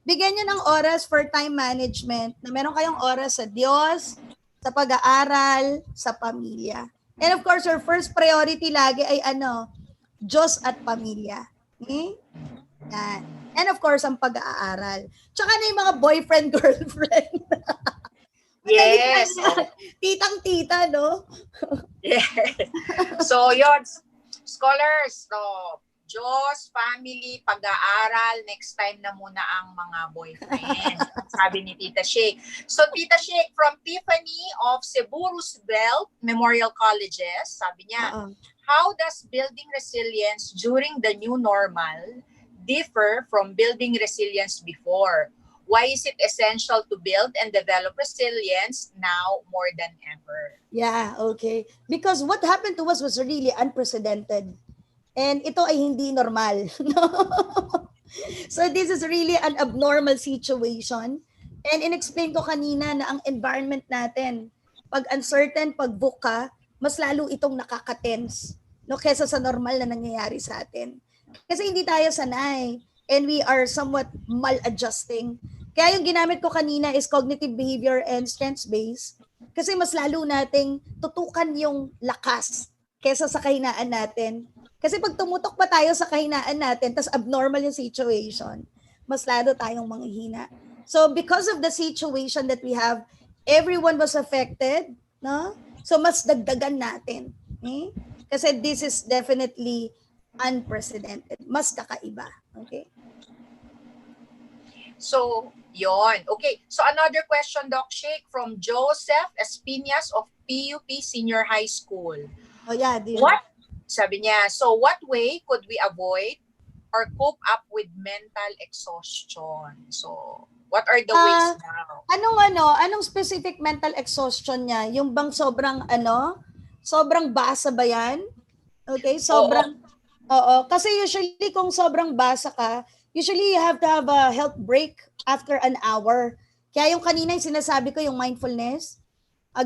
bigyan nyo ng oras for time management na meron kayong oras sa Diyos, sa pag-aaral, sa pamilya. And of course, your first priority lagi ay Diyos at pamilya. Okay? Yan. And of course, ang pag-aaral. Tsaka na yung mga boyfriend, girlfriend. Yes. Titang-tita, no? Yes. So, yun. Scholars, so, Diyos, family, pag-aaral, next time na muna ang mga boyfriend. Sabi ni Tita Shake. So, Tita Shake, from Tiffany of Cebu Roosevelt Memorial Colleges, sabi niya, how does building resilience during the new normal differ from building resilience before? Why is it essential to build and develop resilience now more than ever? Yeah, okay. Because what happened to us was really unprecedented. And ito ay hindi normal. So this is really an abnormal situation. And in-explain ko kanina na ang environment natin, pag uncertain, pag VUCA, mas lalo itong nakaka-tense, no, kesa sa normal na nangyayari sa atin. Kasi hindi tayo sanay and we are somewhat maladjusting. Kaya yung ginamit ko kanina is cognitive behavior and strengths-based kasi mas lalo nating tutukan yung lakas kesa sa kahinaan natin. Kasi pag tumutok pa tayo sa kahinaan natin, tas abnormal yung situation, mas lalo tayong manghihina. So because of the situation that we have, everyone was affected, no? So mas dagdagan natin. Okay? Kasi this is definitely unprecedented. Mas kakaiba. Okay? So, yon. Okay. So, another question, Doc Shake, from Joseph Espinas of PUP Senior High School. Oh, yeah. Sabi niya, so what way could we avoid or cope up with mental exhaustion? So, what are the ways now? Anong specific mental exhaustion niya? Yung bang sobrang basa ba yan? Okay, sobrang, oo. Kasi usually kung sobrang basa ka, usually you have to have a health break after an hour. Kaya yung kanina yung sinasabi ko, yung mindfulness,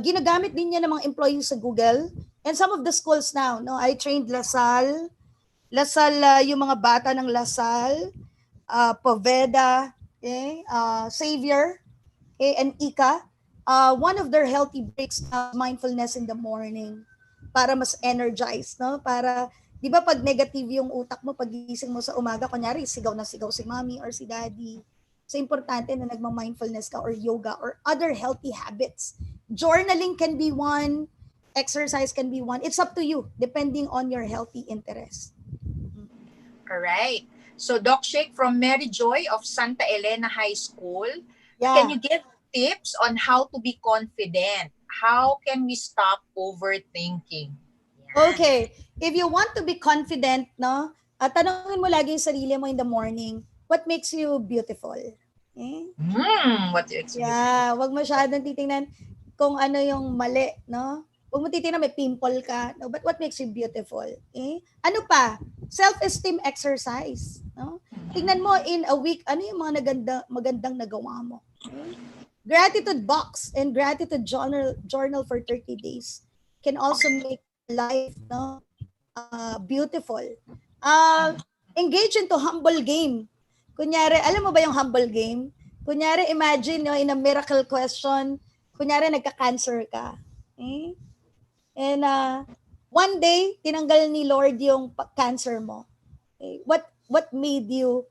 ginagamit din niya ng mga employees sa Google. And some of the schools now, no, I trained LaSalle, yung mga bata ng LaSalle, Poveda, okay, Xavier, okay, and Ika. One of their healthy breaks now is mindfulness in the morning para mas energized, no? Para Di ba pag negative yung utak mo, pagising mo sa umaga, kunyari, sigaw na sigaw si mommy or si daddy. So, importante na nagma-mindfulness ka or yoga or other healthy habits. Journaling can be one, exercise can be one. It's up to you, depending on your healthy interest. All right. So, Doc Shake from Mary Joy of Santa Elena High School, can Yeah. you give tips on how to be confident? How can we stop overthinking? Yan. Okay. If you want to be confident, no, tanongin mo lagi yung sarili mo in the morning, what makes you beautiful? Eh? What do you expect? Yeah, wag masyadong titingnan kung ano yung mali, no? Wag mo titingnan may pimple ka, no? But what makes you beautiful? Eh? Ano pa? Self-esteem exercise, no? Tingnan mo in a week, ano yung mga magandang nagawa mo? Okay? Gratitude box and gratitude journal for 30 days can also make life, no, beautiful. Engage into humble game. Kunyari, alam mo ba yung humble game? Kunyari, imagine, no, in a miracle question, kunyari, nagka-cancer ka. Eh? And one day, tinanggal ni Lord yung cancer mo. Okay? What made you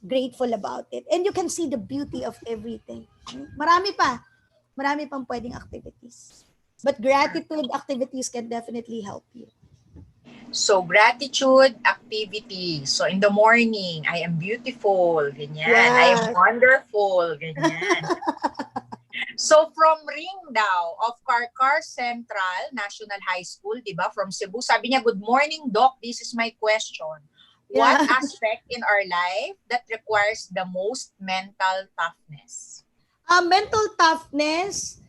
grateful about it? And you can see the beauty of everything. Okay? Marami pang pwedeng activities. But gratitude activities can definitely help you. So, gratitude activity. So, in the morning, I am beautiful. Ganyan. I am Yes. wonderful. Ganyan. So, from Ring daw, of Karkar Central National High School, diba, from Cebu, sabi niya, good morning, Doc. This is my question. What Yeah. aspect in our life that requires the most mental toughness? Mental toughness,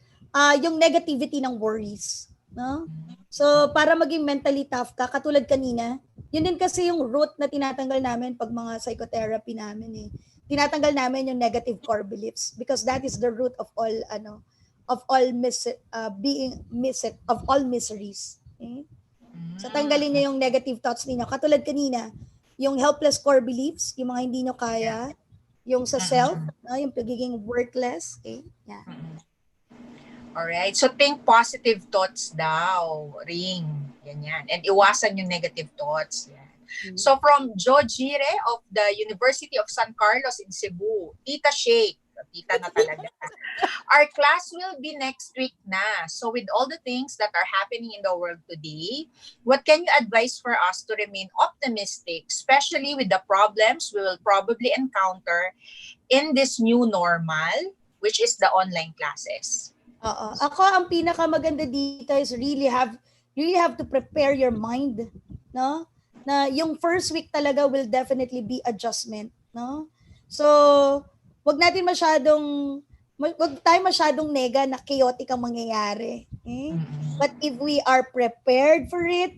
yung negativity ng worries. No? So, para maging mentally tough ka, katulad kanina, yun din kasi yung root na tinatanggal namin pag mga psychotherapy namin eh. Tinatanggal namin yung negative core beliefs because that is the root of all of all miseries. Okay? So, tanggalin niyo yung negative thoughts niyo. Katulad kanina, yung helpless core beliefs, yung mga hindi niyo kaya, yung sa self, yung pagiging worthless. Okay? Yeah. Alright. So, think positive thoughts daw. Ring. Ganyan. And iwasan yung negative thoughts. Yan. So, from Jo Jire of the University of San Carlos in Cebu, Tita Shake. Tita na talaga. Our class will be next week na. So, with all the things that are happening in the world today, what can you advise for us to remain optimistic, especially with the problems we will probably encounter in this new normal, which is the online classes? Oo. Ako, ang pinakamaganda dito is really have to prepare your mind, no? Na yung first week talaga will definitely be adjustment, no? So, wag tayo masyadong nega na chaotic ang mangyayari. Okay? But if we are prepared for it,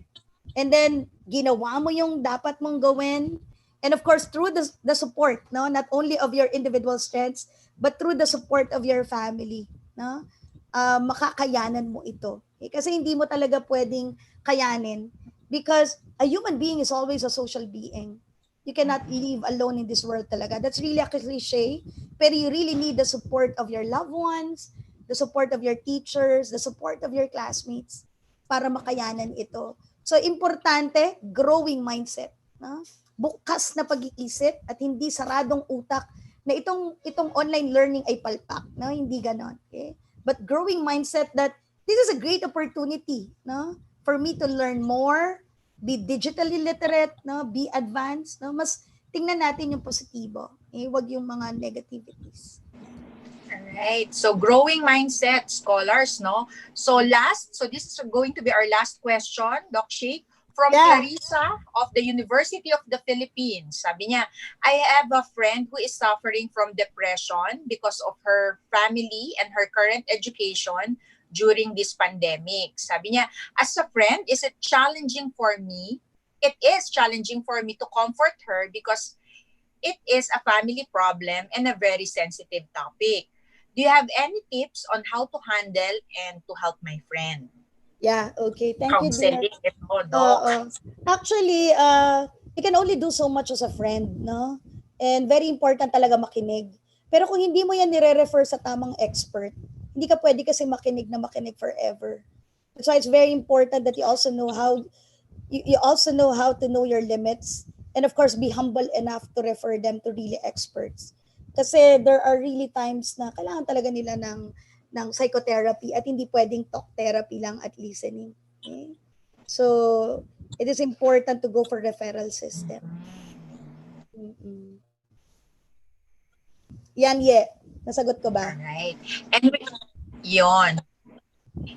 and then ginawa mo yung dapat mong gawin, and of course, through the support, no? Not only of your individual strengths, but through the support of your family, no? Makakayanan mo ito. Okay? Kasi hindi mo talaga pwedeng kayanin because a human being is always a social being. You cannot live alone in this world talaga. That's really a cliche, pero you really need the support of your loved ones, the support of your teachers, the support of your classmates para makayanan ito. So, importante, growing mindset. No? Bukas na pag-iisip at hindi saradong utak na itong online learning ay palpak. No? Hindi ganon. Okay? But growing mindset that this is a great opportunity, no, for me to learn more, be digitally literate, no, be advanced, no, mas tingnan natin yung positibo, wag yung mga negativities. Alright, so growing mindset, scholars, no? So this is going to be our last question, Doc Shake, from Clarissa of the University of the Philippines. Sabi niya, I have a friend who is suffering from depression because of her family and her current education during this pandemic. Sabi niya, as a friend, is it challenging for me? It is challenging for me to comfort her because it is a family problem and a very sensitive topic. Do you have any tips on how to handle and to help my friend? Yeah, okay. Thank you, dear. Actually, you can only do so much as a friend, no? And very important talaga makinig. Pero kung hindi mo yan nire-refer sa tamang expert, hindi ka pwede kasi makinig na makinig forever. That's why it's very important that you also know how you also know how to know your limits, and of course be humble enough to refer them to really experts. Kasi there are really times na kailangan talaga nila ng psychotherapy at hindi pwedeng talk therapy lang at listening. Okay? So, it is important to go for referral system. Mm-mm. Yan, nasagot ko ba? Alright. And yon.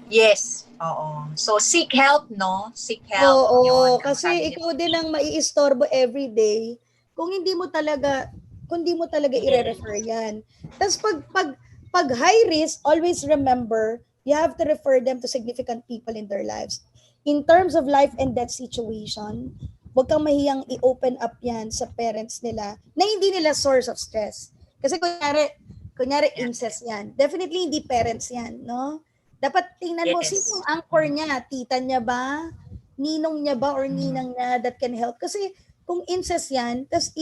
Yes. Oo. So, seek help, no? Seek help. Oo, Yon. Ang kasi sabi ni ikaw din ang maiistorbo everyday kung hindi mo talaga ire-refer yan. Tapos pag high risk, always remember, you have to refer them to significant people in their lives. In terms of life and death situation, huwag kang mahiyang i-open up yan sa parents nila na hindi nila source of stress. Kasi kunyari incest yan. Definitely hindi parents yan, no? Dapat tingnan mo, Yes. sino ang anchor niya? Tita niya ba? Ninong niya ba or ninang niya that can help? Kasi kung incest yan, tas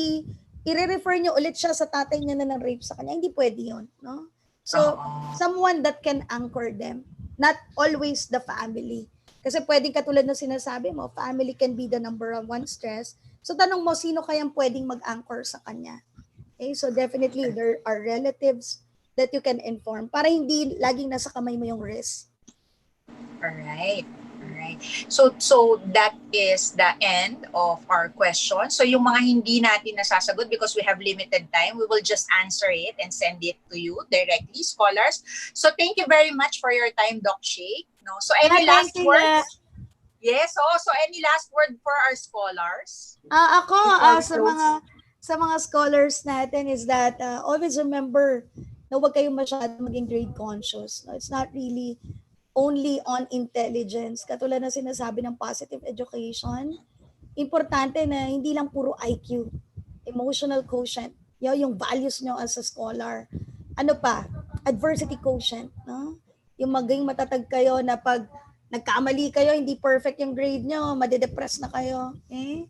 i-refer niyo ulit siya sa tatay niya na nang-rape sa kanya, hindi pwede yun. No? So, someone that can anchor them. Not always the family. Kasi pwedeng katulad ng sinasabi mo, family can be the number one stress. So, tanong mo, sino kayang pwedeng mag-anchor sa kanya? Okay? So, definitely, there are relatives that you can inform para hindi laging nasa kamay mo yung risk. Alright. Alright. So that is the end of our question. So yung mga hindi natin nasasagot because we have limited time, we will just answer it and send it to you directly, scholars. So thank you very much for your time, Doc Shake. No? So any last words? Yes, so any last word for our scholars? Ako, Before we sa mga scholars natin is that always remember na huwag kayong masyadong maging grade conscious. No? It's not really only on intelligence. Katulad na sinasabi ng positive education, importante na hindi lang puro IQ, emotional quotient, yung values nyo as a scholar. Ano pa? Adversity quotient. No? Yung maging matatag kayo na pag nagkamali kayo, hindi perfect yung grade nyo, madedepress na kayo. Okay?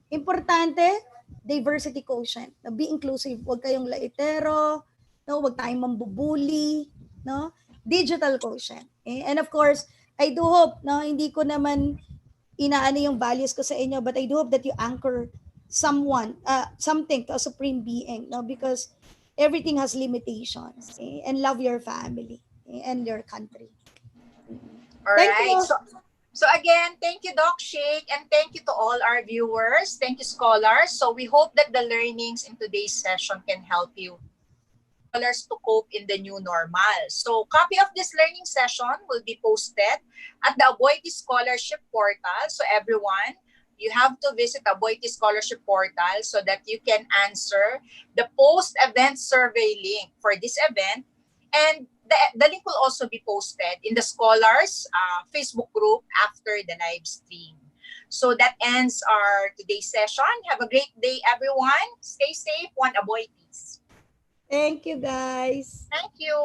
Importante, diversity quotient. Be inclusive. Huwag kayong laitero, no? Huwag tayong mambubuli, no? Digital quotient. Okay? And of course, I do hope, no, hindi ko naman inaano yung values ko sa inyo, but I do hope that you anchor something to a supreme being, no? Because everything has limitations. Okay? And love your family, okay? And your country. All Thank right. you. So again, thank you, Doc Shake, and thank you to all our viewers. Thank you, scholars. So we hope that the learnings in today's session can help you scholars to cope in the new normal. So copy of this learning session will be posted at the Aboiti Scholarship Portal. So everyone, you have to visit the Aboiti Scholarship Portal so that you can answer the post-event survey link for this event. And the link will also be posted in the Scholars Facebook group after the live stream. So that ends our today's session. Have a great day, everyone. Stay safe. One Aboitis. Thank you, guys. Thank you.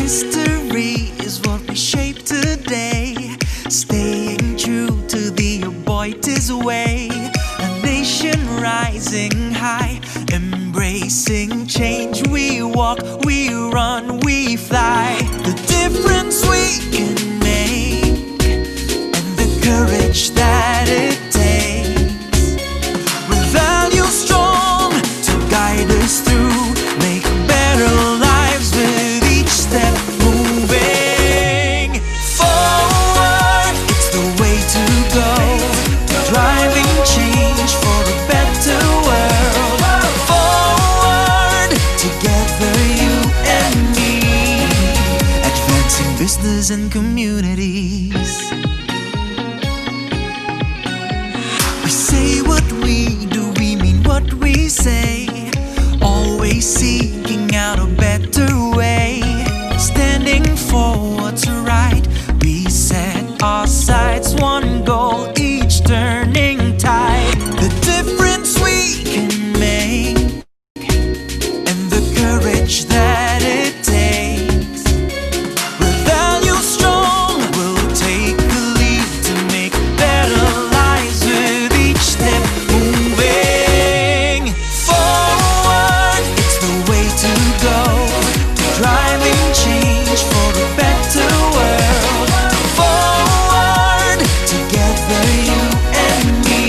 History is what we shape today, staying true to the Aboitiz way. A nation rising high, embracing change. We walk, we run, we fly. The difference we can make, and the courage that it takes. With values strong to guide us through, make better lives with each step moving forward. It's the way to go, driving change for a better world. Forward, together you and me, advancing business and community. say, always seeking out a better way, standing for what's right. We set our sights, one goal, each turning tide. The difference we can make, and the courage that it takes. We'll value strong, we'll take the lead to make better lives with each step moving forward. It's the way to go, driving change for a better world. Forward, together you and me,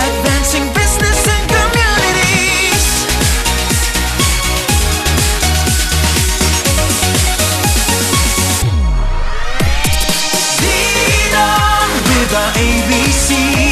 advancing business and communities. Lead on with our ABC.